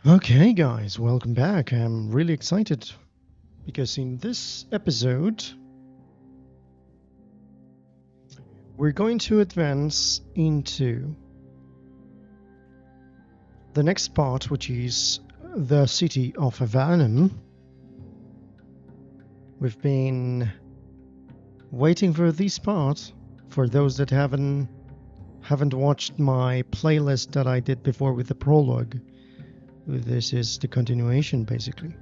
Okay guys, welcome back. I'm really excited because in this episode we're going to advance into the next part, which is the city of Avernum. We've been waiting for this part. For those that haven't watched my playlist that I did before with the prologue, this is the continuation basically.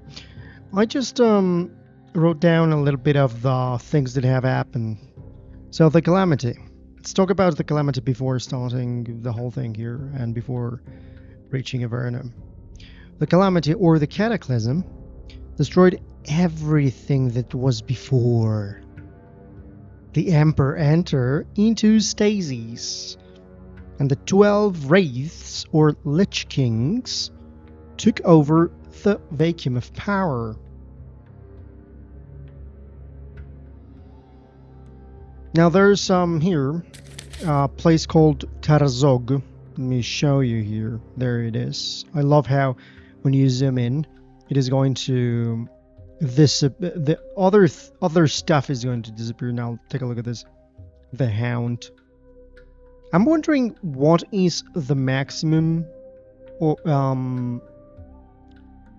I just wrote down a little bit of the things that have happened. So the calamity. Let's talk about the calamity before starting the whole thing here and before reaching Avernum. The calamity, or the cataclysm, destroyed everything that was before. The Emperor entered into stasis, and the 12 wraiths, or Lich Kings, took over the vacuum of power. Now there's here a place called Tarazog. Let me show you here. There it is. I love how when you zoom in, it is going to the other stuff is going to disappear. Now take a look at this. The Hound. I'm wondering what is the maximum or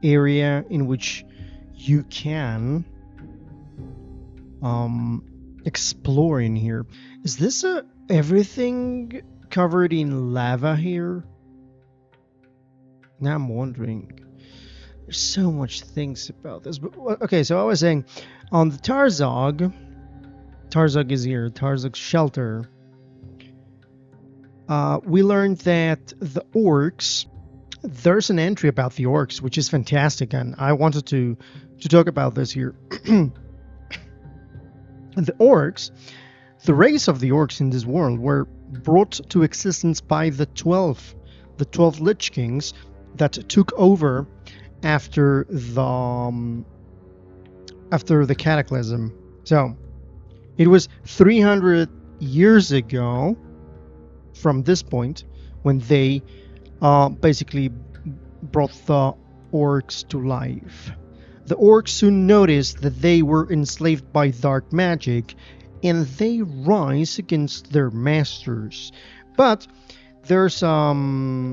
area in which you can explore in here. Is this everything covered in lava here? Now I'm wondering. There's so much things about this. But okay, so I was saying on the Tarzog is here, Tarzog's shelter. We learned that the orcs, there's an entry about the orcs, which is fantastic, and I wanted to talk about this here. The orcs, the race of the orcs in this world, were brought to existence by the 12 Lich Kings that took over after the cataclysm. So it was 300 years ago from this point when they basically brought the orcs to life. The orcs soon noticed that they were enslaved by dark magic, and they rise against their masters. But there's a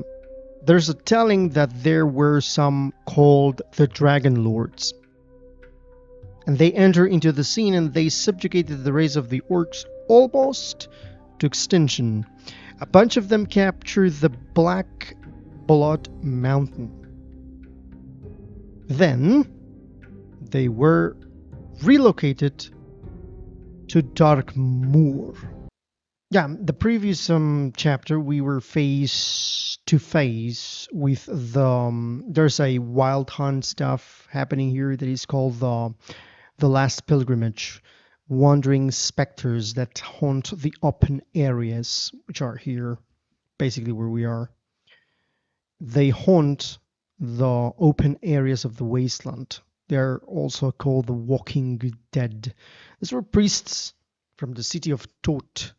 telling that there were some called the Dragon Lords, and they enter into the scene and they subjugated the race of the orcs almost to extinction. A bunch of them captured the Black Blood Mountain. Then they were relocated to Dark Moor. Yeah, the previous chapter we were face to face with the there's a wild hunt stuff happening here that is called the Last Pilgrimage. Wandering specters that haunt the open areas, which are here, basically where we are. They haunt the open areas of the wasteland. They're also called the Walking Dead. These were priests from the city of Tot,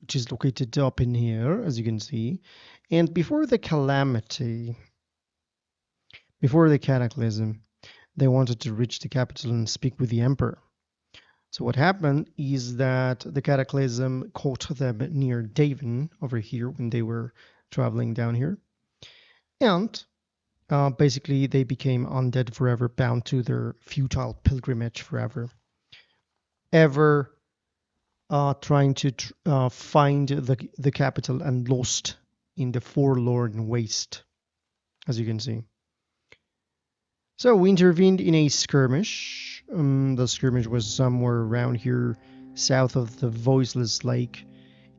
which is located up in here, as you can see. And before the calamity, before the cataclysm, they wanted to reach the capital and speak with the emperor. So what happened is that the cataclysm caught them near Davin over here when they were traveling down here. And basically they became undead forever, bound to their futile pilgrimage forever. Ever trying to find the capital and lost in the forlorn waste, as you can see. So we intervened in a skirmish. The skirmish was somewhere around here, south of the Voiceless Lake,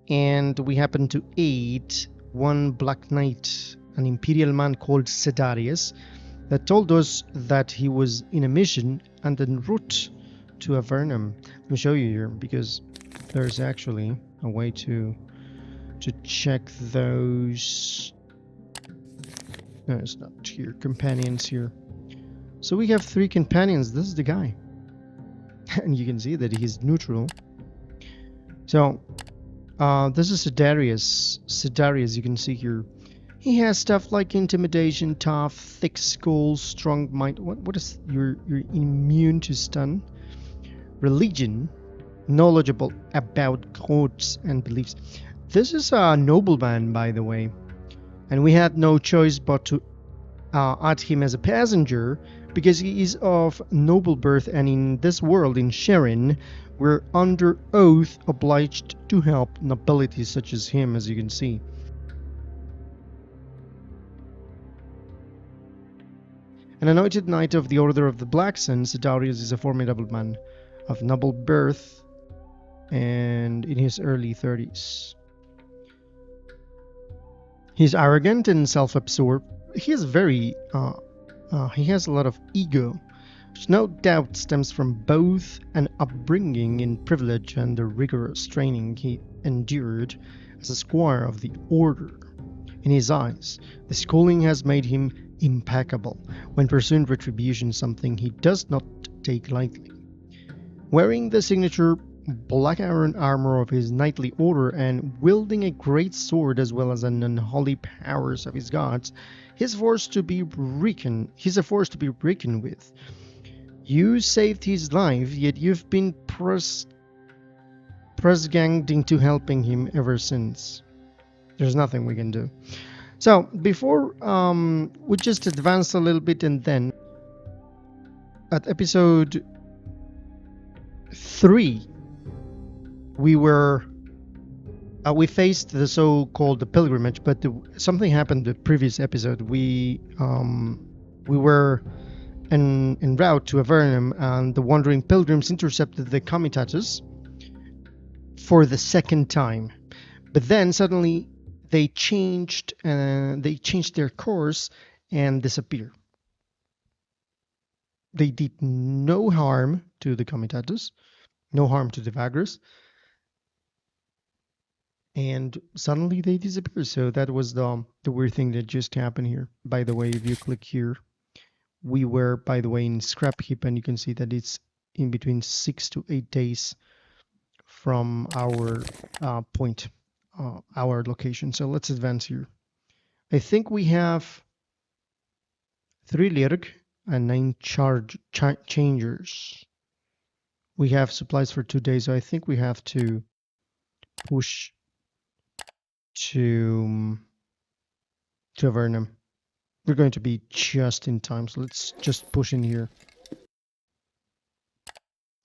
and we happened to aid one Black Knight, an Imperial man called Sedarias, that told us that he was in a mission and en route to Avernum. Let me show you here, because there's actually a way to check those. No, it's not here. Companions here. So we have 3 companions. This is the guy. And you can see that he's neutral. So, this is Sedarias. Sedarias, you can see here. He has stuff like intimidation, tough, thick skull, strong mind. What is you're immune to stun? Religion, knowledgeable about gods and beliefs. This is a nobleman, by the way, and we had no choice but to add him as a passenger because he is of noble birth, and in this world, in Xeryn, we're under oath obliged to help nobility such as him, as you can see. An anointed knight of the Order of the Black Sun, Sedarias is a formidable man of noble birth and in his early 30s. He's arrogant and self-absorbed. He has a lot of ego, which no doubt stems from both an upbringing in privilege and the rigorous training he endured as a squire of the Order. In his eyes, the schooling has made him impeccable when pursuing retribution, something he does not take lightly. Wearing the signature black iron armor of his knightly order and wielding a great sword as well as an unholy powers of his gods, he's a force to be reckoned with. You saved his life, yet you've been press-ganged into helping him ever since. There's nothing we can do. So before we just advance a little bit, and then at episode 3 we faced the so-called pilgrimage, but something happened the previous episode. We were en route to Avernum, and the wandering pilgrims intercepted the Comitatus for the second time, but then suddenly they changed their course and disappeared. They did no harm to the Comitatus, no harm to the Vagrus, and suddenly they disappeared. So that was the weird thing that just happened here. By the way, if you click here, we were, by the way, in Scrap Heap, and you can see that it's in between 6 to 8 days from our point. Our location. So let's advance here. I think we have 3 Lyrg and 9 changers. We have supplies for 2 days, so I think we have to push to Avernum. We're going to be just in time, so let's just push in here.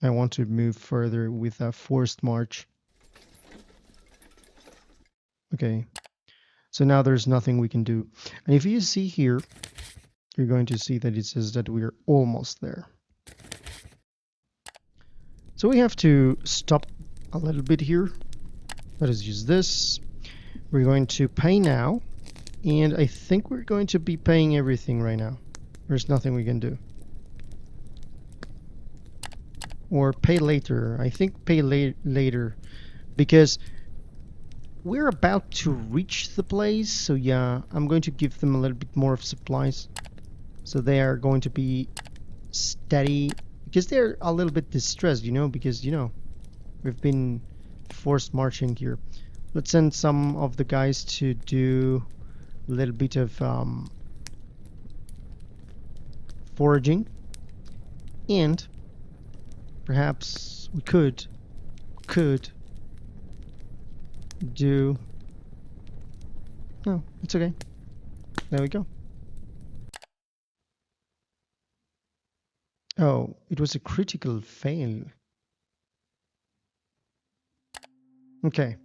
I want to move further with a forced march. Okay, so now there's nothing we can do. And if you see here, you're going to see that it says that we're almost there. So we have to stop a little bit here. Let us use this. We're going to pay now, and I think we're going to be paying everything right now. There's nothing we can do. Or pay later. I think pay later, because we're about to reach the place, so yeah, I'm going to give them a little bit more of supplies. So they are going to be steady, because they're a little bit distressed, because, we've been forced marching here. Let's send some of the guys to do a little bit of foraging. And perhaps we could do... No, it's okay. There we go. Oh, it was a critical fail. Okay.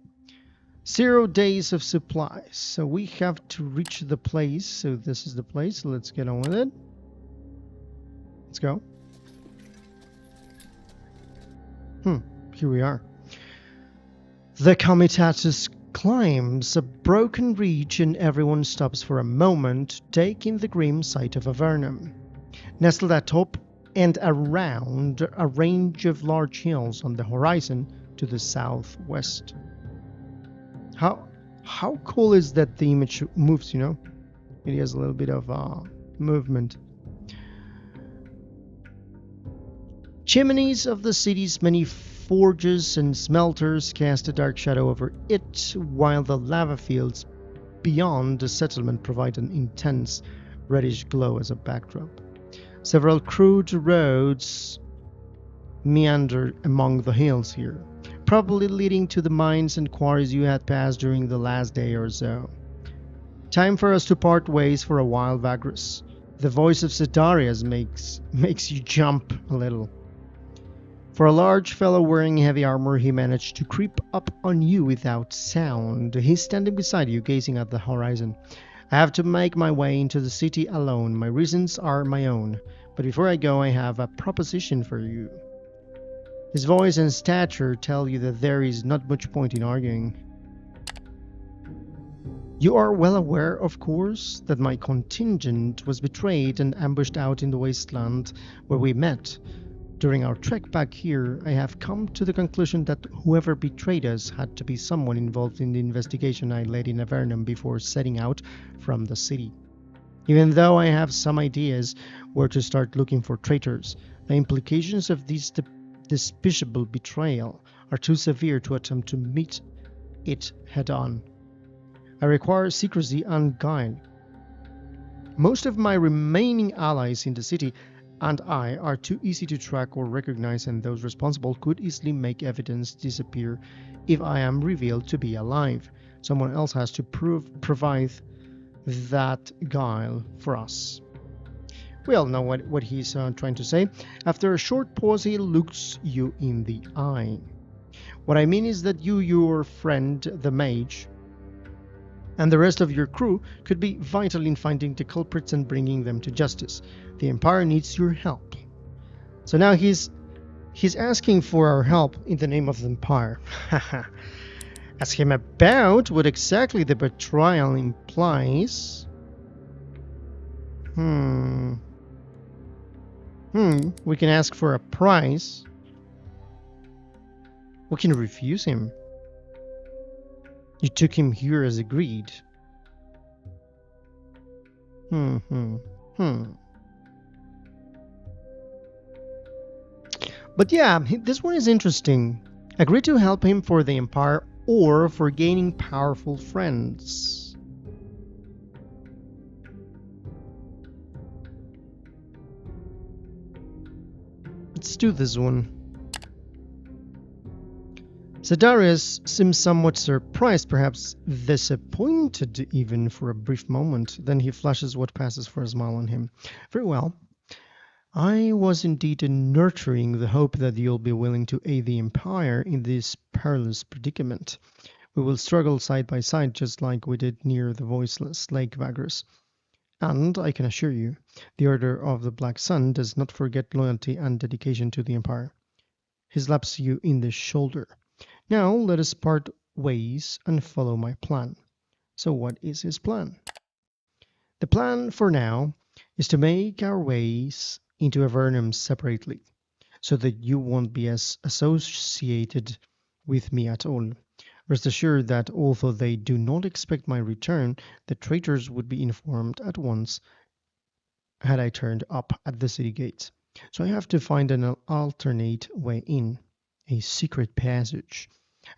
0 days of supplies. So we have to reach the place. So this is the place. So let's get on with it. Let's go. Here we are. The Comitatus climbs a broken ridge, and everyone stops for a moment, taking the grim sight of Avernum. Nestled atop and around a range of large hills on the horizon to the southwest. How cool is that the image moves, It has a little bit of movement. Chimneys of the city's many forges and smelters cast a dark shadow over it, while the lava fields beyond the settlement provide an intense reddish glow as a backdrop. Several crude roads meander among the hills here, probably leading to the mines and quarries you had passed during the last day or so. Time for us to part ways for a while, Vagrus. The voice of Sedarias makes you jump a little. For a large fellow wearing heavy armor, he managed to creep up on you without sound. He's standing beside you, gazing at the horizon. I have to make my way into the city alone. My reasons are my own. But before I go, I have a proposition for you. His voice and stature tell you that there is not much point in arguing. You are well aware, of course, that my contingent was betrayed and ambushed out in the wasteland where we met. During our trek back here, I have come to the conclusion that whoever betrayed us had to be someone involved in the investigation I led in Avernum before setting out from the city. Even though I have some ideas where to start looking for traitors, the implications of this despicable betrayal are too severe to attempt to meet it head-on. I require secrecy and guile. Most of my remaining allies in the city and I are too easy to track or recognize, and those responsible could easily make evidence disappear if I am revealed to be alive. Someone else has to provide that guile for us. We all know what he's trying to say. After a short pause, he looks you in the eye. What I mean is that you, your friend, the mage, and the rest of your crew could be vital in finding the culprits and bringing them to justice. The Empire needs your help. So now he's asking for our help in the name of the Empire. Ask him about what exactly the betrayal implies. We can ask for a price. We can refuse him. You took him here as agreed. But yeah, this one is interesting. Agree to help him for the Empire or for gaining powerful friends. Let's do this one. Sedarias seems somewhat surprised, perhaps disappointed even for a brief moment. Then he flashes what passes for a smile on him. Very well. I was indeed nurturing the hope that you'll be willing to aid the Empire in this perilous predicament. We will struggle side by side just like we did near the voiceless Lake Vagrus. And I can assure you, the Order of the Black Sun does not forget loyalty and dedication to the Empire. He slaps you in the shoulder. Now let us part ways and follow my plan. So what is his plan? The plan for now is to make our ways into Avernum separately, so that you won't be as associated with me at all. Rest assured that although they do not expect my return, the traitors would be informed at once had I turned up at the city gates. So I have to find an alternate way in, a secret passage.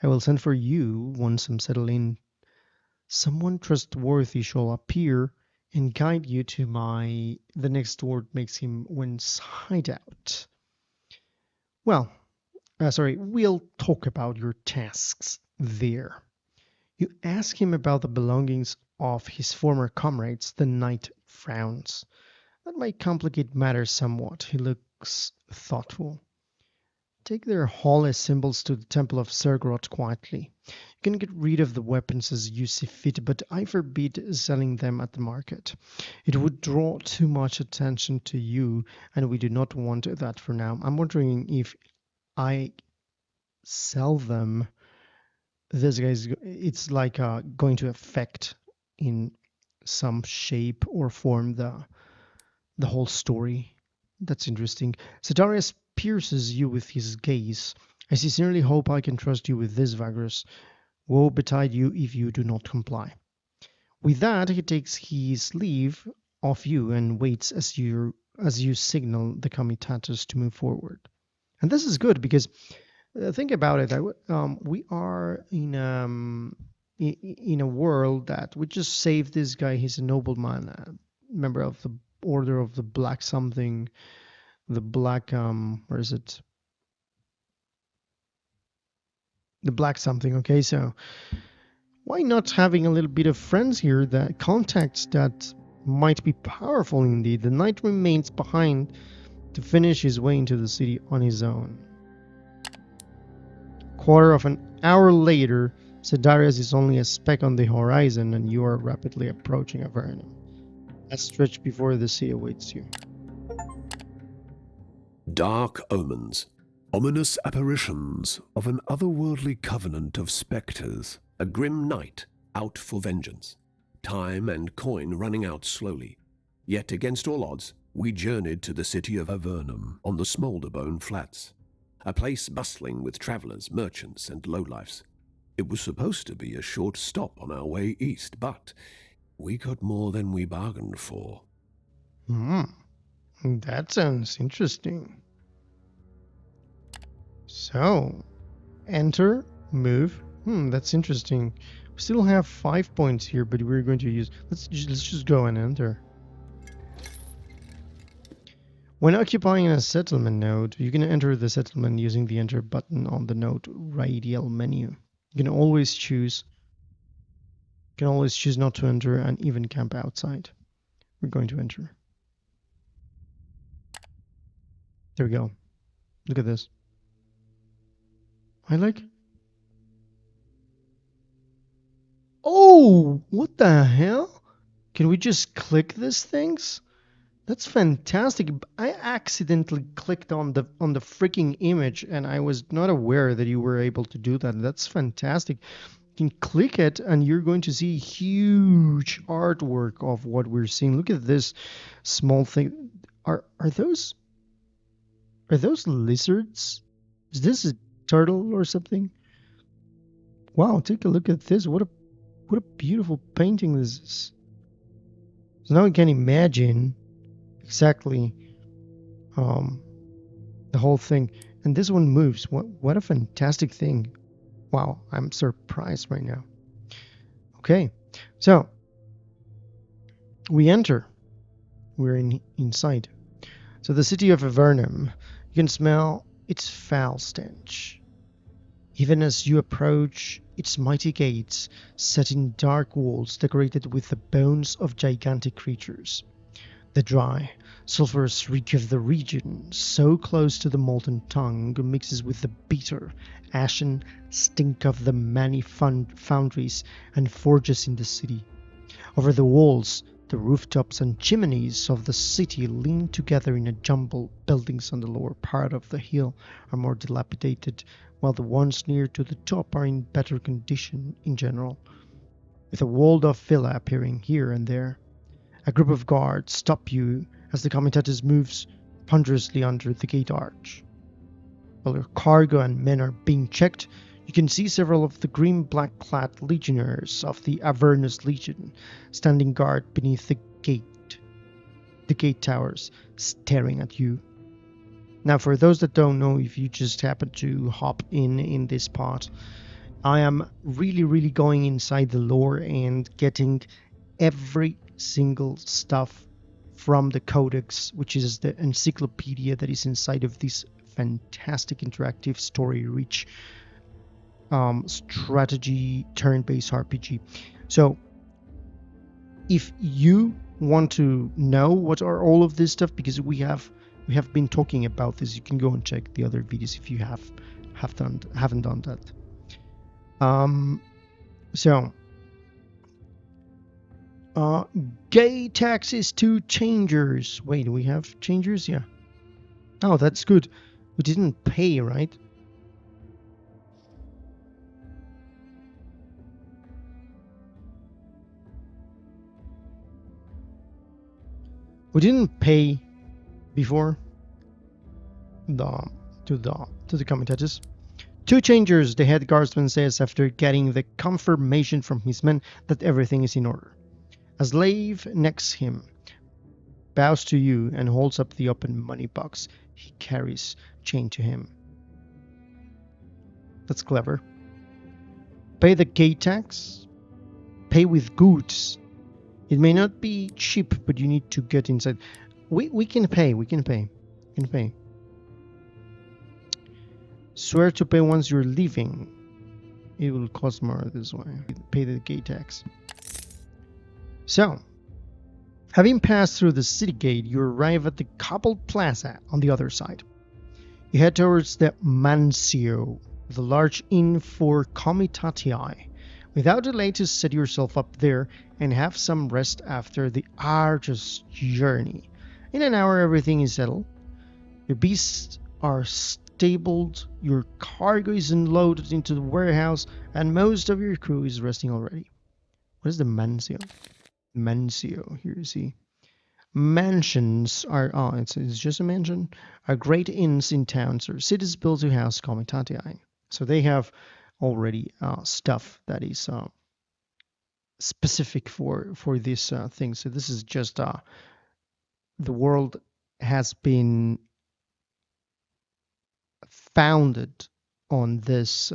I will send for you once I'm settled in. Someone trustworthy shall appear and guide you to the next word makes him wince hideout. Well, we'll talk about your tasks there. You ask him about the belongings of his former comrades. The knight frowns. That might complicate matters somewhat. He looks thoughtful. Take their holy symbols to the Temple of Sergroth quietly. You can get rid of the weapons as you see fit, but I forbid selling them at the market. It would draw too much attention to you, and we do not want that for now. I'm wondering if I sell them, it's like going to affect in some shape or form the whole story. That's interesting. Sedarias pierces you with his gaze. I sincerely hope I can trust you with this, Vagrus. Woe betide you if you do not comply. With that, he takes his leave of you and waits as you signal the Comitatus to move forward. And this is good because think about it. We are in in a world that we just saved this guy. He's a nobleman, a member of the Order of the Black something, the Black where is it? The Black something. Okay, so why not having a little bit of friends here, that contacts that might be powerful indeed. The knight remains behind to finish his way into the city on his own. Quarter of an hour later, Sedarias is only a speck on the horizon, and you are rapidly approaching Avernum. A stretch before the sea awaits you. Dark omens, ominous apparitions of an otherworldly covenant of spectres, a grim night out for vengeance, time and coin running out slowly. Yet against all odds, we journeyed to the city of Avernum on the Smoulderbone Flats, a place bustling with travellers, merchants and lowlifes. It was supposed to be a short stop on our way east, but we got more than we bargained for. That sounds interesting. So, enter, move. That's interesting. We still have 5 points here, but we're going to use... Let's just go and enter. When occupying a settlement node, you can enter the settlement using the enter button on the node radial menu. You can always choose not to enter and even camp outside. We're going to enter. There we go. Look at this. I like... Oh, what the hell? Can we just click these things? That's fantastic. I accidentally clicked on the freaking image, and I was not aware that you were able to do that. That's fantastic. You can click it, and you're going to see huge artwork of what we're seeing. Look at this small thing. Are those lizards? Is this a turtle or something? Wow, take a look at this. What a beautiful painting this is. So now I can imagine exactly the whole thing. And this one moves. What a fantastic thing. Wow, I'm surprised right now. Okay, so we enter. We're inside. So the city of Avernum. You can smell its foul stench. Even as you approach its mighty gates, set in dark walls decorated with the bones of gigantic creatures. The dry, sulphurous reek of the region, so close to the molten tongue, mixes with the bitter, ashen stink of the many foundries and forges in the city. Over the walls, the rooftops and chimneys of the city lean together in a jumble. Buildings on the lower part of the hill are more dilapidated, while the ones near to the top are in better condition in general, with a walled-off villa appearing here and there. A group of guards stop you as the Comitatus moves ponderously under the gate arch. While your cargo and men are being checked, you can see several of the green black-clad legionnaires of the Avernus Legion standing guard beneath the gate towers, staring at you. Now, for those that don't know, if you just happen to hop in this part, I am really going inside the lore and getting every single stuff from the Codex, which is the encyclopedia that is inside of this fantastic interactive story-rich strategy turn-based RPG. So if you want to know what are all of this stuff, because we have been talking about this, you can go and check the other videos if you haven't done that. Gay taxes to changers. Wait, we have changers? Yeah. Oh, that's good. We didn't pay, right? We didn't pay before to the Comitatus. 2 changers, the head guardsman says after getting the confirmation from his men that everything is in order. A slave next him bows to you and holds up the open money box he carries chained to him. That's clever. Pay the gate tax. Pay with goods. It may not be cheap, but you need to get inside. We can pay. We can pay. We can pay. Swear to pay once you're leaving. It will cost more this way. Pay the gate tax. So, having passed through the city gate, you arrive at the cobbled plaza on the other side. You head towards the Mansio, the large inn for Comitatii. Without delay, to set yourself up there and have some rest after the arduous journey. In an hour, everything is settled. Your beasts are stabled, your cargo is unloaded into the warehouse, and most of your crew is resting already. What is the Mansio? Mansio, here you see. Mansions are, it's just a mansion, are great inns in towns or cities built to house Comitatii. So they have already stuff that is specific for this thing. So this is just the world has been founded on this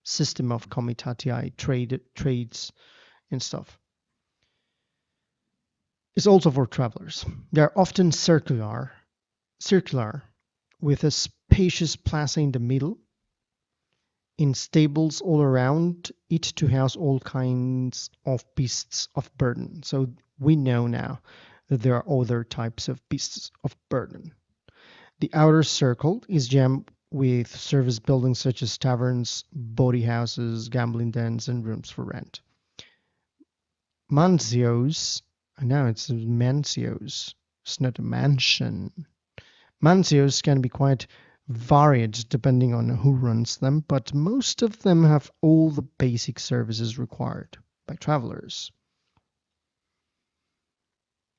system of Comitatii trades and stuff. It's also for travelers. They are often circular, with a spacious plaza in the middle, in stables all around it to house all kinds of beasts of burden. So we know now that there are other types of beasts of burden. The outer circle is jammed with service buildings such as taverns, bawdy houses, gambling dens, and rooms for rent. Mansios, now it's mansios, it's not a mansion. Mansios can be quite varied depending on who runs them, but most of them have all the basic services required by travelers.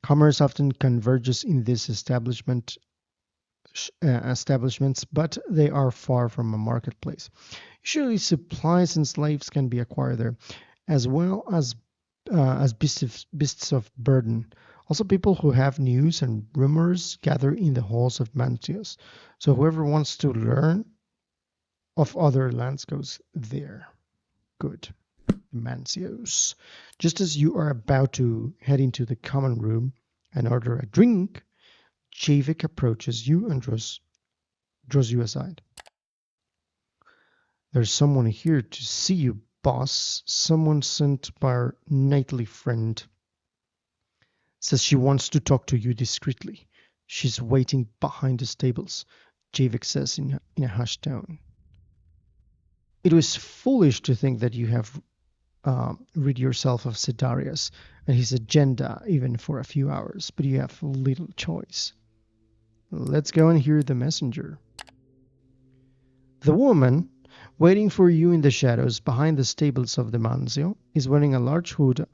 Commerce often converges in these establishments, but they are far from a marketplace. Usually supplies and slaves can be acquired there, as well as beasts of burden. Also, people who have news and rumors gather in the halls of Mansios. So whoever wants to learn of other lands goes there. Good. Mansios. Just as you are about to head into the common room and order a drink, Javik approaches you and draws you aside. There's someone here to see you, boss. Someone sent by our knightly friend. Says she wants to talk to you discreetly. She's waiting behind the stables, Javik says in a hushed tone. It was foolish to think that you have rid yourself of Sedarias and his agenda even for a few hours, but you have little choice. Let's go and hear the messenger. The woman, waiting for you in the shadows behind the stables of the Mansio, is wearing a large hood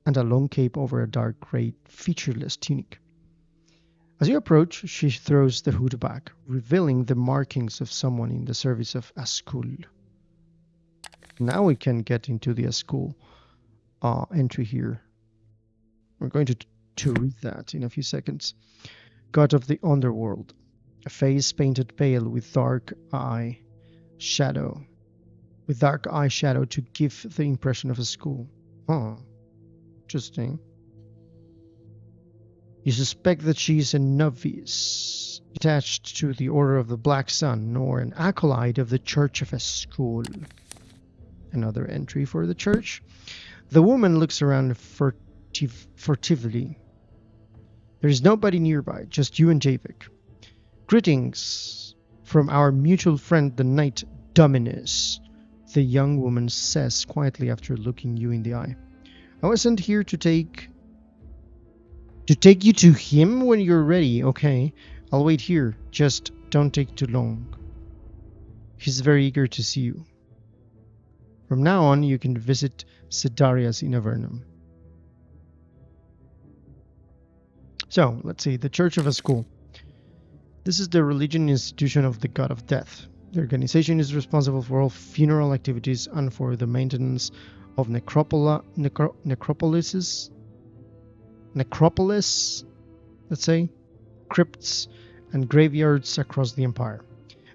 and a long cape over a dark grey, featureless tunic. As you approach, she throws the hood back, revealing the markings of someone in the service of Askul. Now we can get into the Askul entry here. We're going to read that in a few seconds. God of the underworld, a face painted pale with dark eye shadow to give the impression of a school. Oh, interesting. You suspect that she is a novice, attached to the Order of the Black Sun, or an acolyte of the Church of a School. Another entry for the church. The woman looks around furtively. There is nobody nearby, just you and Javik. Greetings from our mutual friend, the Knight Dominus, the young woman says quietly after looking you in the eye. I was sent here to take you to him when you're ready. Okay, I'll wait here. Just don't take too long. He's very eager to see you. From now on, you can visit Sedarias in Avernum. So, let's see. The Church of a School. This is the religion institution of the God of Death. The organization is responsible for all funeral activities and for the maintenance of necropolis, let's say, crypts and graveyards across the empire.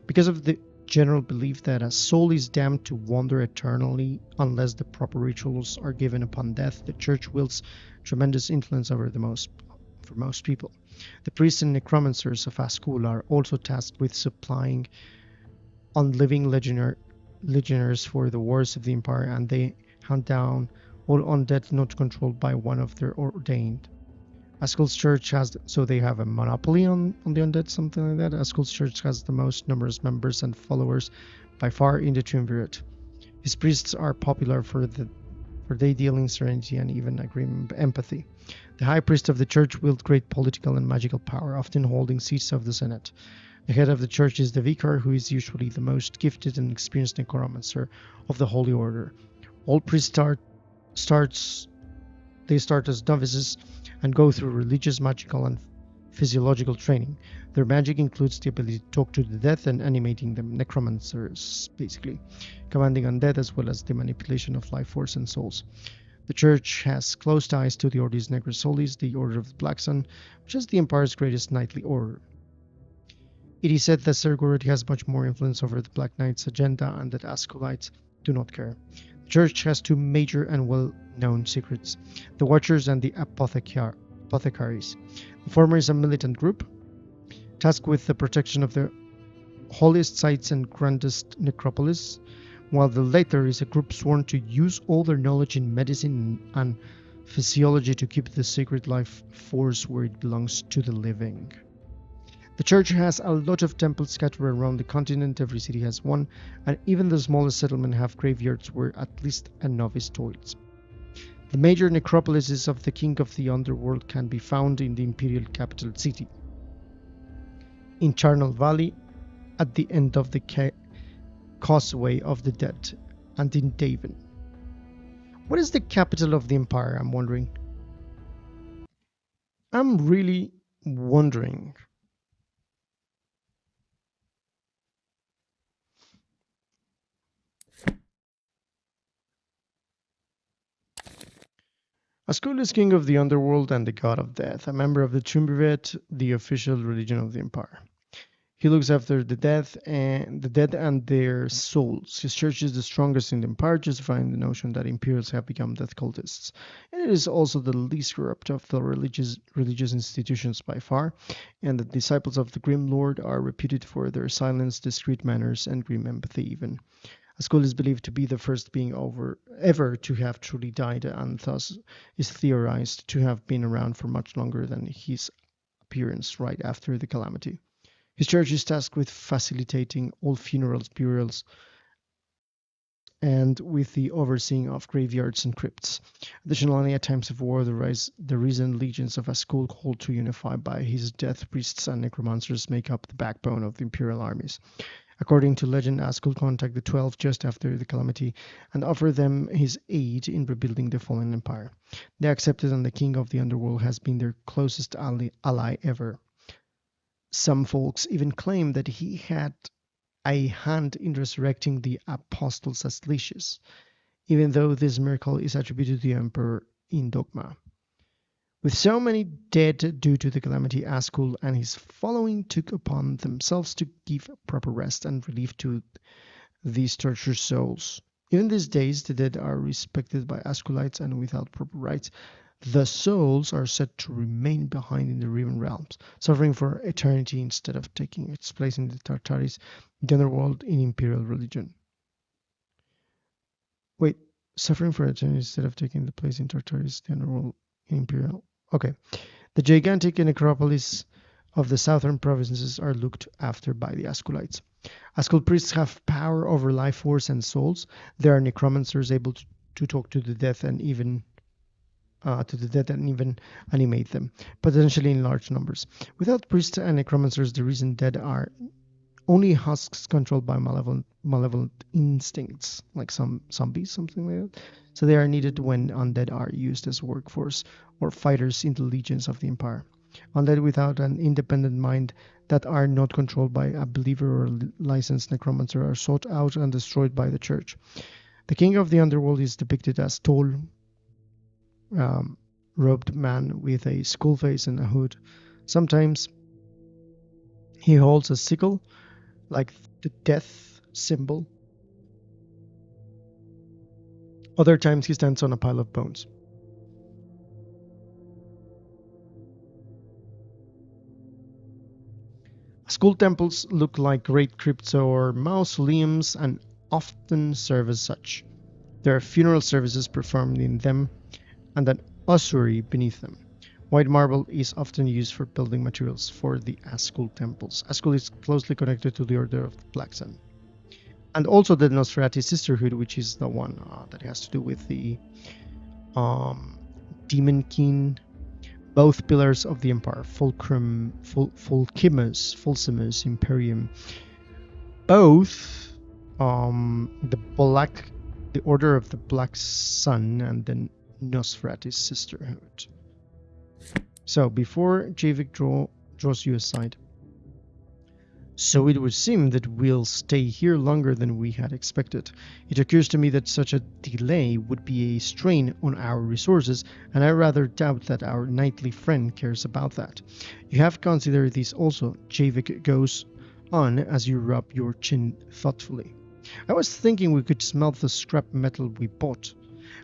Because of the general belief that a soul is damned to wander eternally unless the proper rituals are given upon death. The church wields tremendous influence for most people. The priests and necromancers of Ascul are also tasked with supplying unliving legionnaires for the wars of the Empire, and they hunt down all undead not controlled by one of their ordained. Ascul's church has, so they have a monopoly on the undead, something like that. Ascul's church has the most numerous members and followers by far in the triumvirate. His priests are popular for they deal in serenity and even agreement empathy. The high priest of the church wields great political and magical power, often holding seats of the Senate. The head of the church is the vicar, who is usually the most gifted and experienced necromancer of the Holy Order. All priests start as novices and go through religious, magical, and physiological training. Their magic includes the ability to talk to the dead and animating them, necromancers, basically, commanding undead as well as the manipulation of life force and souls. The church has close ties to the Ordo Negris Solis, the Order of the Black Sun, which is the Empire's greatest knightly order. It is said that Sergorod has much more influence over the Black Knight's agenda and that Asculites do not care. The church has two major and well-known secrets: the Watchers and the Apothecaries. The former is a militant group tasked with the protection of the holiest sites and grandest necropolis, while the latter is a group sworn to use all their knowledge in medicine and physiology to keep the sacred life force where it belongs, to the living. The church has a lot of temples scattered around the continent. Every city has one, and even the smallest settlement have graveyards where at least a novice toils. The major necropolises of the king of the underworld can be found in the imperial capital city, in Charnel Valley, at the end of the Causeway of the Dead, and in Davin. What is the capital of the empire, I'm wondering? I'm really wondering. Ascul is king of the underworld and the god of death, a member of the Triumvirate, the official religion of the empire. He looks after the dead and their souls. His church is the strongest in the empire, justifying the notion that imperials have become death cultists. And it is also the least corrupt of the religious institutions by far, and the disciples of the Grim Lord are reputed for their silence, discreet manners, and grim empathy even. Ascul is believed to be the first being ever to have truly died, and thus is theorized to have been around for much longer than his appearance right after the calamity. His church is tasked with facilitating all funerals, burials, and with the overseeing of graveyards and crypts. Additionally, at times of war, the risen legions of Ascul, called to unify by his death, priests and necromancers make up the backbone of the imperial armies. According to legend, Ascul contacted the 12 just after the calamity and offered them his aid in rebuilding the fallen empire. They accepted, and the king of the underworld has been their closest ally ever. Some folks even claim that he had a hand in resurrecting the apostles as leashes, even though this miracle is attributed to the emperor in dogma. With so many dead due to the calamity, Ascul and his following took upon themselves to give proper rest and relief to these tortured souls. Even these days, the dead are respected by Asculites, and without proper rites, the souls are said to remain behind in the Riven realms, suffering for eternity instead of taking its place in the Tartaris, the underworld in imperial religion. Wait, suffering for eternity instead of taking the place in Tartaris, the underworld in imperial. Okay. The gigantic necropolis of the southern provinces are looked after by the Asculites. Ascul priests have power over life force and souls. There are necromancers able to talk to the dead and even animate them, potentially in large numbers. Without priests and necromancers, the recent dead are only husks controlled by malevolent instincts, like some zombies, something like that. So they are needed when undead are used as workforce or fighters in the legions of the empire. Undead without an independent mind that are not controlled by a believer or licensed necromancer are sought out and destroyed by the church. The king of the underworld is depicted as tall, robed man with a skull face and a hood. Sometimes he holds a sickle, like the death symbol. Other times he stands on a pile of bones. School temples look like great crypts or mausoleums and often serve as such. There are funeral services performed in them and an ossuary beneath them. White marble is often used for building materials for the Ascul temples. Ascul is closely connected to the Order of the Black Sun. And also the Nosferatu Sisterhood, which is the one that has to do with the Demon King. Both pillars of the empire, Fulcimus Imperium. Both the Order of the Black Sun and the Nosferatu Sisterhood. So before Javik draws you aside. So it would seem that we'll stay here longer than we had expected. It occurs to me that such a delay would be a strain on our resources, and I rather doubt that our knightly friend cares about that. You have considered this also, Javik goes on as you rub your chin thoughtfully. I was thinking we could smelt the scrap metal we bought.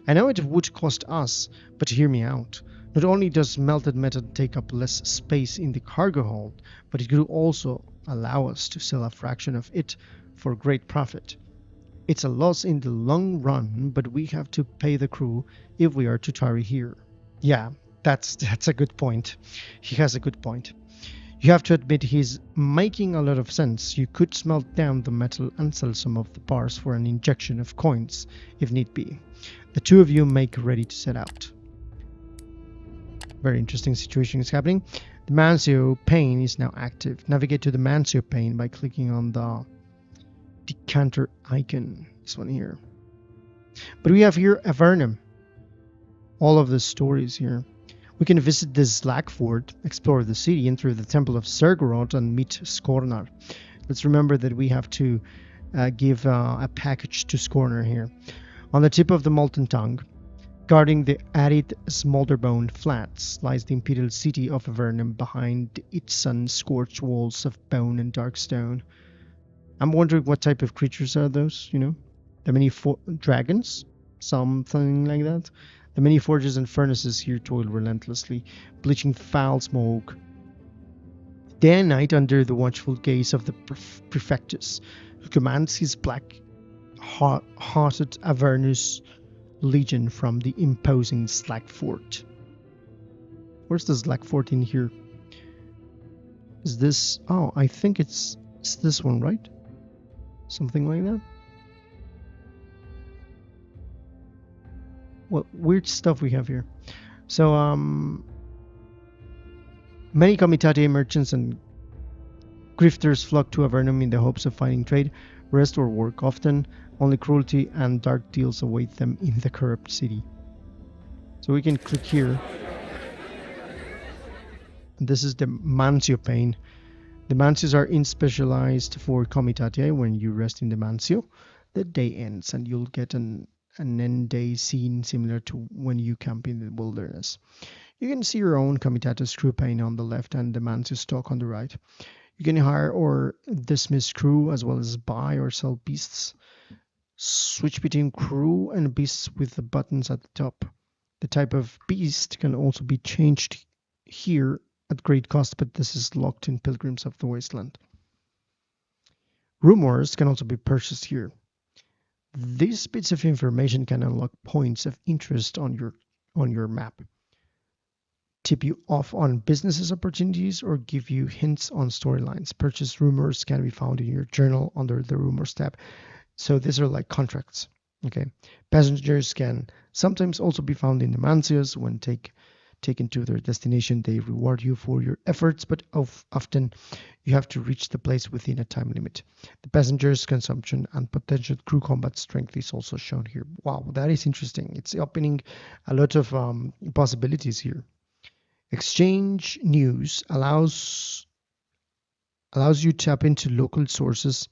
I know it would cost us, but hear me out. Not only does melted metal take up less space in the cargo hold, but it could also allow us to sell a fraction of it for great profit. It's a loss in the long run, but we have to pay the crew if we are to tarry here. Yeah, that's a good point. He has a good point. You have to admit he's making a lot of sense. You could smelt down the metal and sell some of the bars for an injection of coins, if need be. The two of you make ready to set out. Very interesting situation is happening. The Mancio pane is now active. Navigate to the Mancio pane by clicking on the decanter icon. This one here. But we have here Avernum. All of the stories here. We can visit the Slag Fort, explore the city, enter the Temple of Sergorod, and meet Skornar. Let's remember that we have to give a package to Skornar here. On the tip of the Molten Tongue, guarding the arid Smolderbone Flats, lies the imperial city of Avernum behind its sun-scorched walls of bone and dark stone. I'm wondering what type of creatures are those, you know? The many dragons? Something like that? The many forges and furnaces here toil relentlessly, bleaching foul smoke. Day and night under the watchful gaze of the Prefectus, who commands his black-hearted Avernus legion from the imposing Slag Fort. Where's the Slag Fort in here? Is this... Oh, I think it's this one, right? Something like that? What weird stuff we have here. So, many Comitatus merchants and grifters flock to Avernum in the hopes of finding trade, rest, or work. Often, only cruelty and dark deals await them in the corrupt city. So we can click here. And this is the Mancio pane. The Mancios are inspecialized for Comitatus. When you rest in the Mancio, the day ends and you'll get an end day scene similar to when you camp in the wilderness. You can see your own Comitatus crew pane on the left and the Mancio stock on the right. You can hire or dismiss crew as well as buy or sell beasts. Switch between crew and beasts with the buttons at the top. The type of beast can also be changed here at great cost, but this is locked in Pilgrims of the Wasteland. Rumors can also be purchased here. These bits of information can unlock points of interest on your map, tip you off on business opportunities, or give you hints on storylines. Purchase rumors can be found in your journal under the Rumors tab. So these are like contracts. Okay. Passengers can sometimes also be found in the Mancios. When taken to their destination, they reward you for your efforts, but often you have to reach the place within a time limit. The passengers' consumption and potential crew combat strength is also shown here. Wow, that is interesting. It's opening a lot of possibilities here. Exchange news allows you to tap into local sources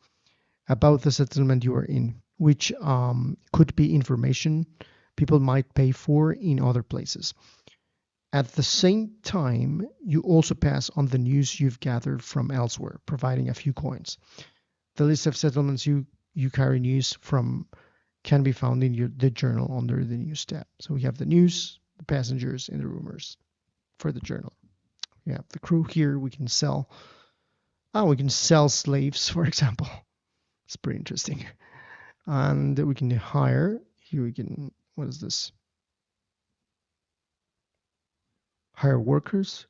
about the settlement you are in, which could be information people might pay for in other places. At the same time, you also pass on the news you've gathered from elsewhere, providing a few coins. The list of settlements you you carry news from can be found in the journal under the news tab. So we have the news, the passengers, and the rumors for the journal. We have the crew here. We can sell. We can sell slaves, for example. It's pretty interesting. And we can hire. Here we can. What is this? Hire workers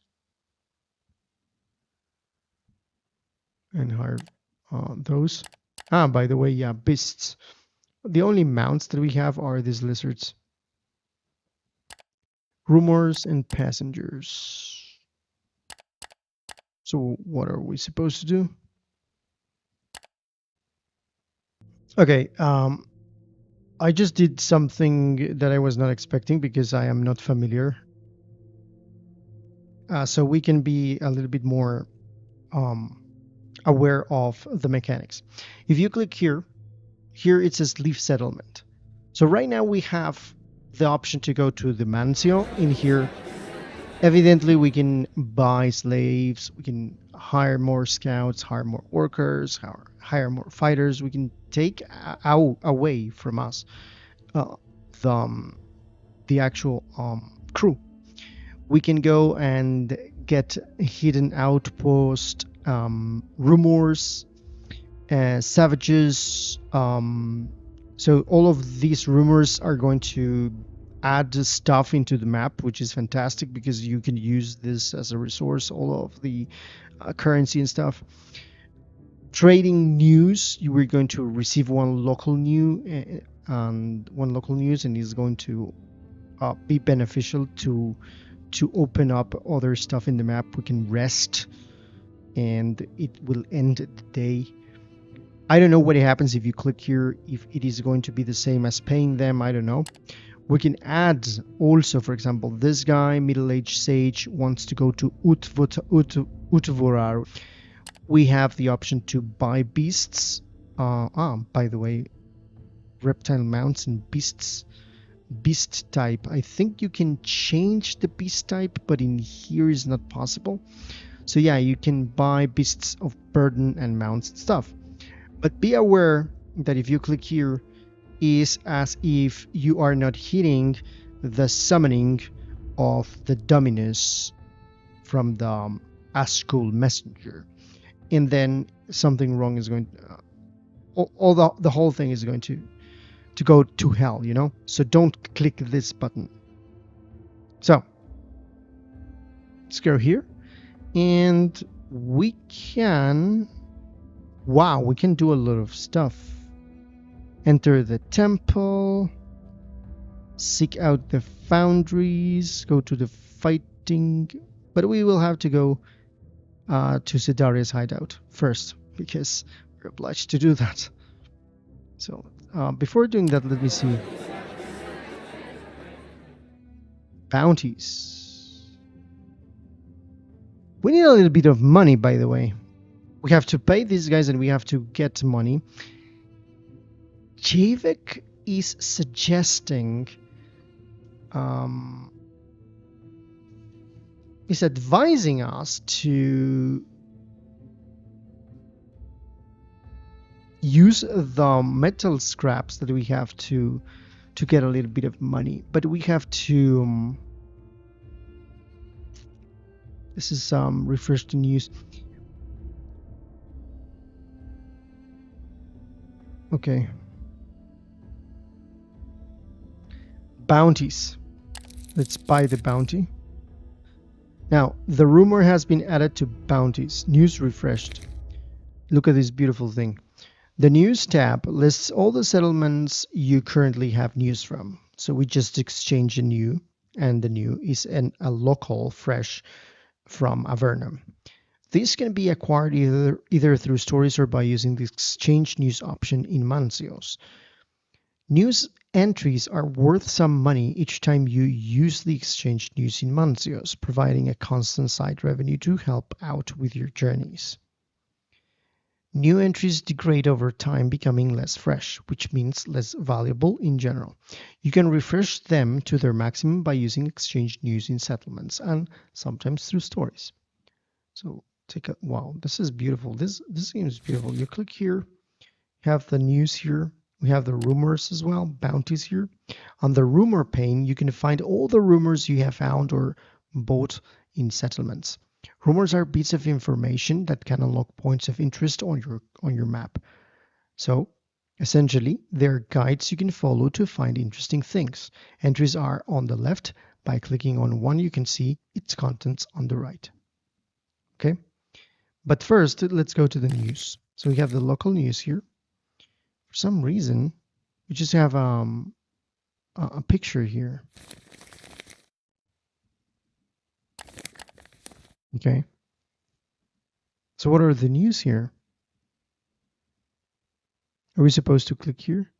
and hire those. By the way, yeah, beasts. The only mounts that we have are these lizards. Rumors and passengers. So what are we supposed to do? Okay, I just did something that I was not expecting because I am not familiar. So we can be a little bit more aware of the mechanics. If you click here it says leave settlement. So right now we have the option to go to the Mancio. In here, evidently we can buy slaves, we can hire more scouts, hire more workers, hire more fighters. We can take away from us the actual crew. We can go and get hidden outpost, rumors, savages. So all of these rumors are going to add stuff into the map, which is fantastic because you can use this as a resource, all of the currency and stuff. Trading news, you were going to receive one local news, and it's going to be beneficial to open up other stuff in the map. We can rest and it will end the day. I don't know what happens if you click here, if it is going to be the same as paying them. I don't know. We can add also, for example, this guy, middle-aged sage, wants to go to Utvorar. We have the option to buy beasts. By the way, reptile mounts and beasts. Beast type. I think you can change the beast type, but in here is not possible. So yeah, you can buy beasts of burden and mounts and stuff. But be aware that if you click here, is as if you are not hitting the summoning of the Dominus from the Ascul messenger, and then something wrong is going to, the whole thing is going to go to hell, you know. So don't click this button. So let's go here, and we can do a lot of stuff. Enter the temple, seek out the foundries, go to the fighting, but we will have to go to Sedaria's hideout first because we're obliged to do that. So before doing that, let me see. Bounties. We need a little bit of money, by the way. We have to pay these guys and we have to get money. Javik is suggesting, is advising us to use the metal scraps that we have to get a little bit of money, but we have to. This is refresh to news. Okay. Bounties. Let's buy the bounty. Now, the rumor has been added to bounties. News refreshed. Look at this beautiful thing. The news tab lists all the settlements you currently have news from. So we just exchange a new, and the new is a local fresh from Avernum. These can be acquired either through stories or by using the exchange news option in Mancios. News entries are worth some money each time you use the exchange news in Mancios, providing a constant side revenue to help out with your journeys. New entries degrade over time, becoming less fresh, which means less valuable in general. You can refresh them to their maximum by using exchange news in settlements and sometimes through stories. So wow, this is beautiful. This game is beautiful. You click here, have the news here. We have the rumors as well, bounties here. On the rumor pane, you can find all the rumors you have found or bought in settlements. Rumors are bits of information that can unlock points of interest on your map. So, essentially, they're guides you can follow to find interesting things. Entries are on the left. By clicking on one, you can see its contents on the right. Okay? But first, let's go to the news. So we have the local news here. For some reason, we just have a picture here. Okay. So what are the news here? Are we supposed to click here?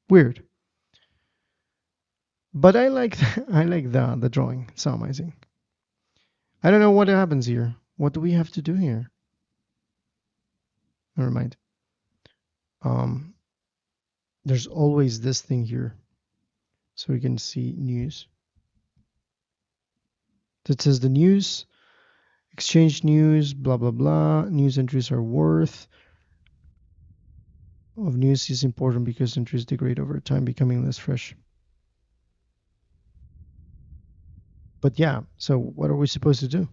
Weird. But I like the drawing. It's so amazing. I don't know what happens here. What do we have to do here? Never mind. There's always this thing here, so we can see news. That says the news, exchange news, blah blah blah. News entries are worth. Of news is important because entries degrade over time, becoming less fresh. But yeah, so what are we supposed to do?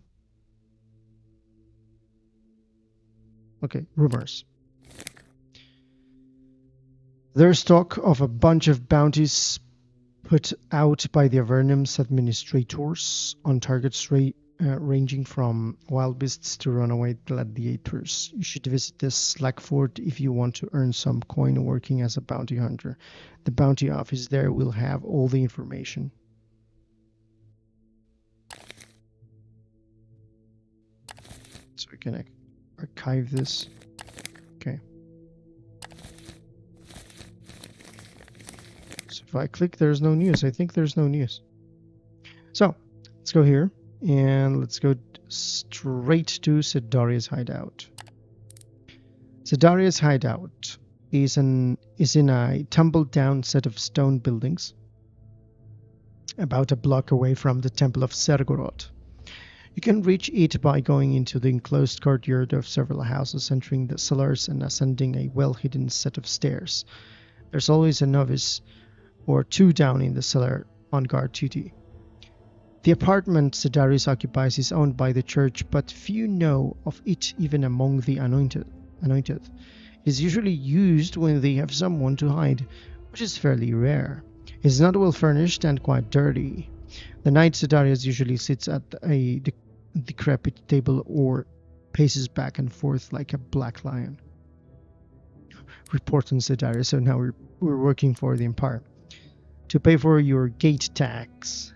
Okay, rumors. There's talk of a bunch of bounties put out by the Avernum's administrators on targets ranging from wild beasts to runaway gladiators. You should visit this slack fort if you want to earn some coin working as a bounty hunter. The bounty office there will have all the information. So we can archive this. Okay. So if I click, there's no news. I think there's no news. So let's go here and let's go straight to Sedaria's hideout. Sedaria's hideout is in a tumbled down set of stone buildings about a block away from the Temple of Sergorod. You can reach it by going into the enclosed courtyard of several houses, entering the cellars and ascending a well-hidden set of stairs. There's always a novice or two down in the cellar on guard duty. The apartment Sedarius occupies is owned by the church, but few know of it even among the anointed. It is usually used when they have someone to hide, which is fairly rare. It is not well furnished and quite dirty. The knight Sedarius usually sits at a decrepit table or paces back and forth like a black lion. Report on Sedarius, so now we're working for the Empire. To pay for your gate tax.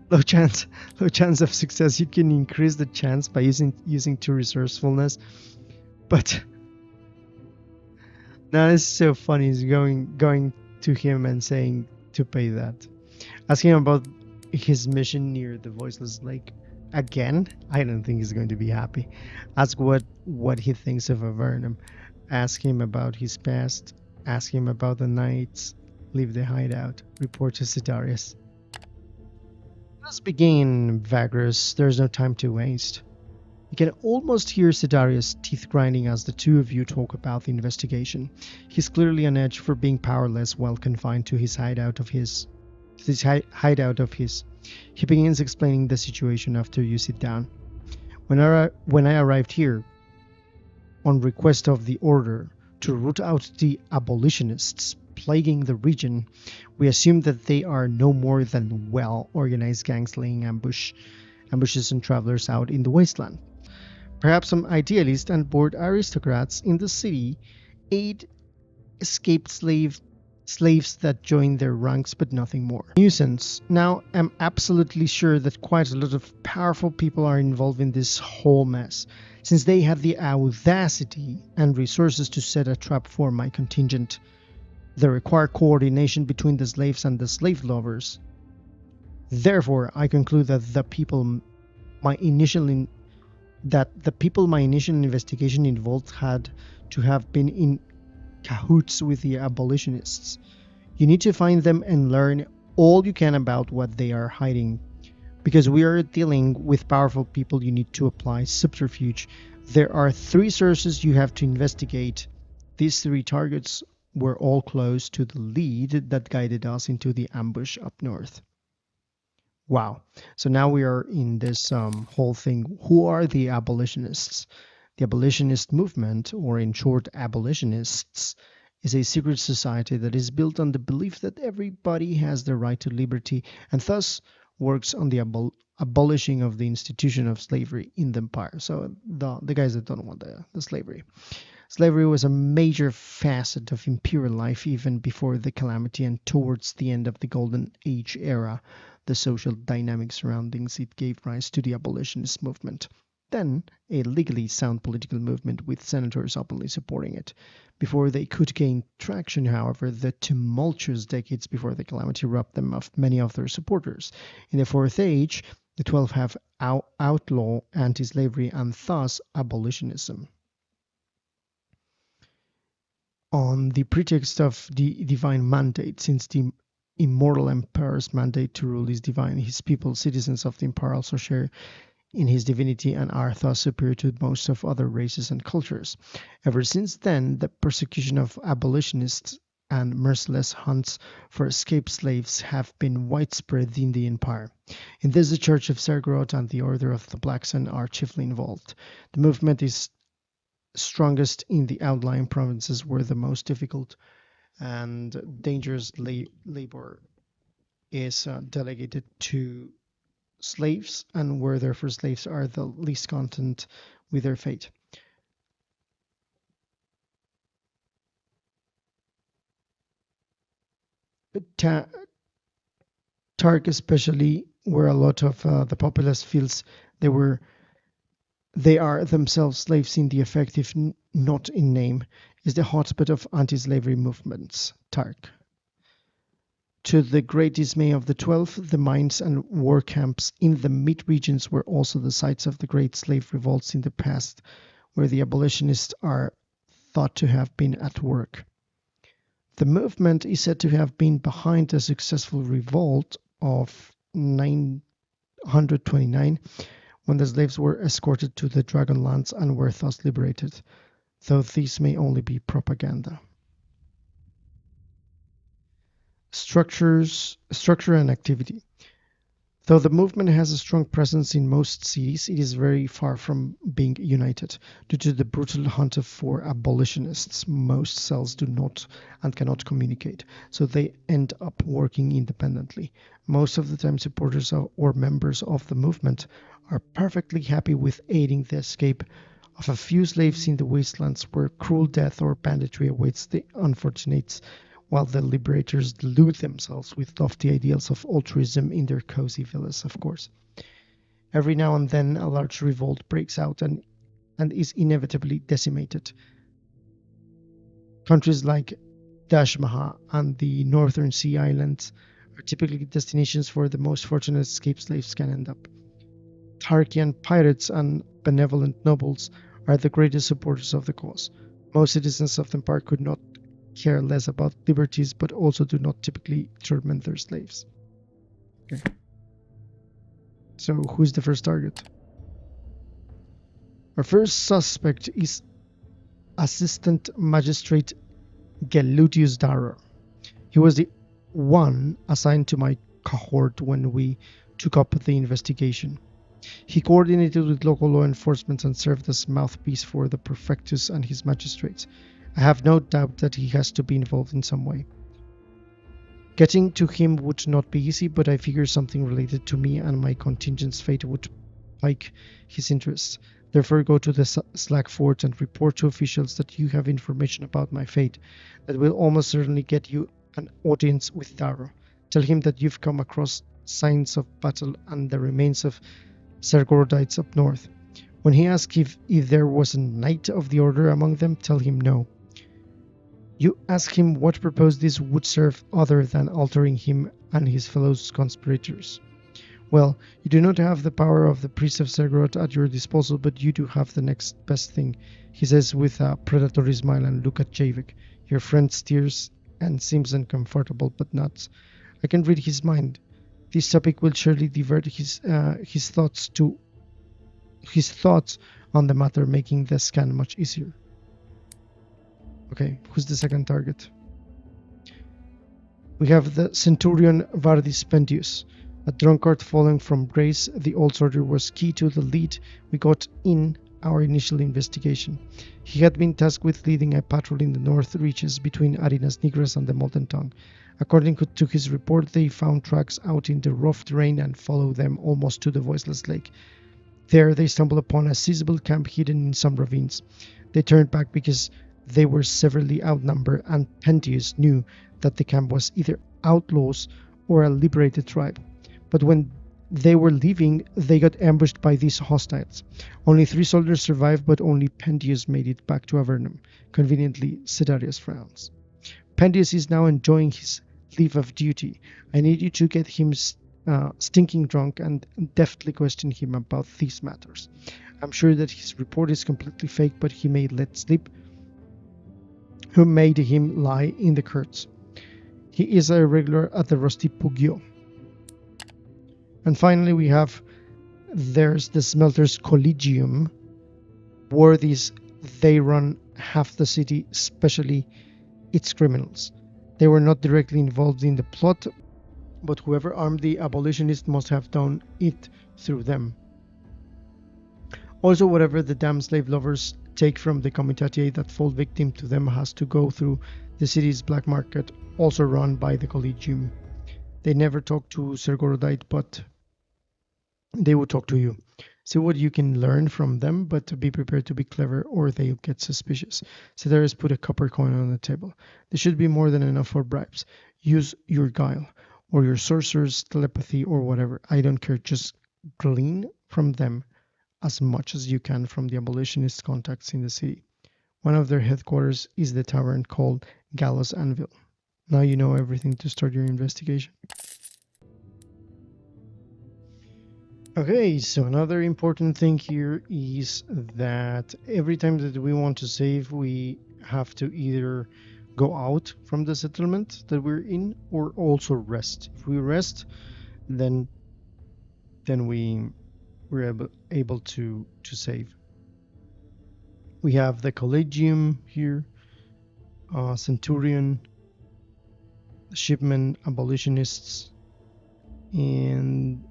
Low chance of success. You can increase the chance by using to resourcefulness. But now it's so funny. He's going to him and saying to pay that. Ask him about his mission near the Voiceless Lake. Again, I don't think he's going to be happy. Ask what he thinks of Avernum. Ask him about his past. Ask him about the knights. Leave the hideout. Report to Sedarius. Let's begin, Vagrus. There's no time to waste. You can almost hear Sedarius' teeth grinding as the two of you talk about the investigation. He's clearly on edge for being powerless while confined to his hideout of his. He begins explaining the situation after you sit down. When I arrived here, on request of the Order, to root out the abolitionists plaguing the region, we assume that they are no more than well-organized gangs laying ambushes on travelers out in the wasteland. Perhaps some idealists and bored aristocrats in the city aid escaped slaves that join their ranks, but nothing more. Nuisance. Now, I'm absolutely sure that quite a lot of powerful people are involved in this whole mess, since they have the audacity and resources to set a trap for my contingent. They require coordination between the slaves and the slave lovers. Therefore, I conclude that the people my initial investigation involved had to have been in cahoots with the abolitionists. You need to find them and learn all you can about what they are hiding Because we are dealing with powerful people, you need to apply subterfuge. There are 3 sources you have to investigate. These 3 targets were all close to the lead that guided us into the ambush up north. Wow. So now we are in this whole thing. Who are the abolitionists? The abolitionist movement, or in short, abolitionists, is a secret society that is built on the belief that everybody has the right to liberty and thus works on the abolishing of the institution of slavery in the empire. So the guys that don't want the slavery. Slavery was a major facet of imperial life even before the calamity and towards the end of the Golden Age era. The social dynamics surrounding it gave rise to the abolitionist movement. Then, a legally sound political movement with senators openly supporting it. Before they could gain traction, however, the tumultuous decades before the calamity robbed them of many of their supporters. In the Fourth Age, the 12 have outlawed anti-slavery and thus abolitionism. On the pretext of the divine mandate, since the immortal emperor's mandate to rule is divine, his people, citizens of the empire, also share in his divinity and are thus superior to most of other races and cultures. Ever since then, the persecution of abolitionists and merciless hunts for escaped slaves have been widespread in the empire. In this, the Church of Xeryn and the Order of the Black Sun are chiefly involved. The movement is strongest in the outlying provinces where the most difficult and dangerous labor is delegated to slaves, and where therefore slaves are the least content with their fate. Tark, especially where a lot of the populace feels they are themselves slaves in the effective, not in name, is the hotspot of anti-slavery movements. Tark. To the great dismay of the 12, the mines and war camps in the mid-regions were also the sites of the great slave revolts in the past, where the abolitionists are thought to have been at work. The movement is said to have been behind a successful revolt of 929, when the slaves were escorted to the Dragonlands and were thus liberated, though this may only be propaganda. Structure and activity. Though the movement has a strong presence in most cities, it is very far from being united. Due to the brutal hunt for abolitionists, most cells do not and cannot communicate, so they end up working independently. Most of the time, supporters or members of the movement are perfectly happy with aiding the escape of a few slaves in the wastelands where cruel death or banditry awaits the unfortunates, while the liberators delude themselves with lofty ideals of altruism in their cozy villas, of course. Every now and then a large revolt breaks out and is inevitably decimated. Countries like Dashmaha and the Northern Sea Islands are typically destinations where the most fortunate escaped slaves can end up. Tarkian pirates and benevolent nobles are the greatest supporters of the cause. Most citizens of the empire could not care less about liberties, but also do not typically torment their slaves. Okay. So who's the first target? Our first suspect is Assistant Magistrate Gelutius Darrow. He was the one assigned to my cohort when we took up the investigation. He coordinated with local law enforcement and served as mouthpiece for the prefectus and his magistrates. I have no doubt that he has to be involved in some way. Getting to him would not be easy, but I figure something related to me and my contingent's fate would pique his interest. Therefore, go to the Slack Fort and report to officials that you have information about my fate that will almost certainly get you an audience with Darrow. Tell him that you've come across signs of battle and the remains of Sergordites up north. When he asks if there was a knight of the order among them, tell him no. You ask him what purpose this would serve other than altering him and his fellow conspirators. Well, you do not have the power of the priest of Sergorod at your disposal, but you do have the next best thing, he says with a predatory smile and look at Javik. Your friend steers and seems uncomfortable, but not. I can read his mind. This topic will surely divert his thoughts on the matter, making the scan much easier. Okay, who's the second target? We have the Centurion Vardis Pendius, a drunkard fallen from grace. The old soldier was key to the lead we got in our initial investigation. He had been tasked with leading a patrol in the north reaches between Arenas Nigras and the Molten Tongue. According to his report, they found tracks out in the rough terrain and followed them almost to the Voiceless Lake. There they stumbled upon a sizable camp hidden in some ravines. They turned back because they were severely outnumbered, and Pendius knew that the camp was either outlaws or a liberated tribe. But when they were leaving, they got ambushed by these hostiles. Only 3 soldiers survived, but only Pendius made it back to Avernum. Conveniently, Sedarius frowns. Pendius is now enjoying his leave of duty. I need you to get him stinking drunk and deftly question him about these matters. I'm sure that his report is completely fake, but he may let slip who made him lie in the courts. He is a regular at the Rusty Pugio. And finally there's the Smelters Collegium. Worthies, they run half the city, especially its criminals. They were not directly involved in the plot, but whoever armed the abolitionists must have done it through them. Also, whatever the damn slave lovers take from the Comitatus that fall victim to them has to go through the city's black market, also run by the Collegium. They never talk to Sergorodite, but they will talk to you. See what you can learn from them, but be prepared to be clever or they'll get suspicious. Sedarius put a copper coin on the table. There should be more than enough for bribes. Use your guile, or your sorcerer's telepathy, or whatever. I don't care. Just glean from them as much as you can from the abolitionist contacts in the city. One of their headquarters is the tavern called Gallows Anvil. Now you know everything to start your investigation. Okay, so another important thing here is that every time that we want to save, we have to either go out from the settlement that we're in or also rest. If we rest, then we're able to save. We have the Collegium here, Centurion, Shipmen, Abolitionists, and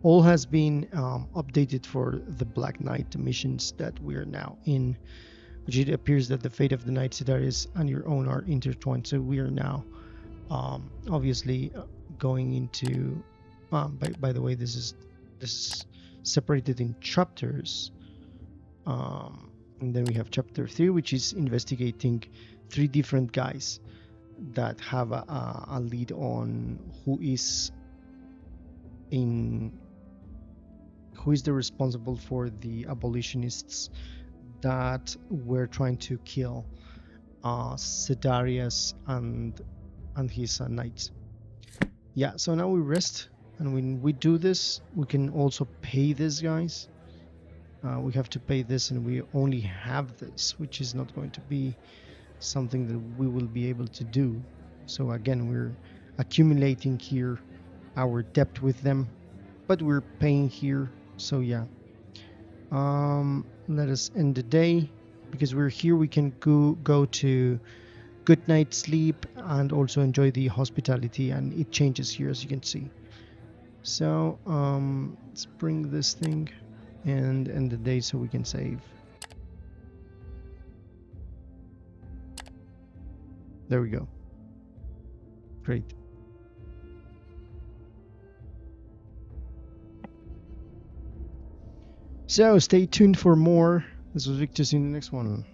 all has been updated for the Black Knight missions that we're now in, which it appears that the fate of the Knight Sedarius and your own are intertwined. So we are now obviously going into by the way, this is separated in chapters, and then we have chapter 3, which is investigating 3 different guys that have a lead on who is the responsible for the abolitionists that were trying to kill Sedarius and his knights. Yeah, so now we rest, and when we do this, we can also pay these guys. We have to pay this, and we only have this, which is not going to be something that we will be able to do. So again, we're accumulating here our debt with them, but we're paying here. So yeah, let us end the day. Because we're here, we can go to good night's sleep and also enjoy the hospitality, and it changes here, as you can see. So let's bring this thing and end the day so we can save. There we go. Great. So stay tuned for more. This was Victor. See you in the next one.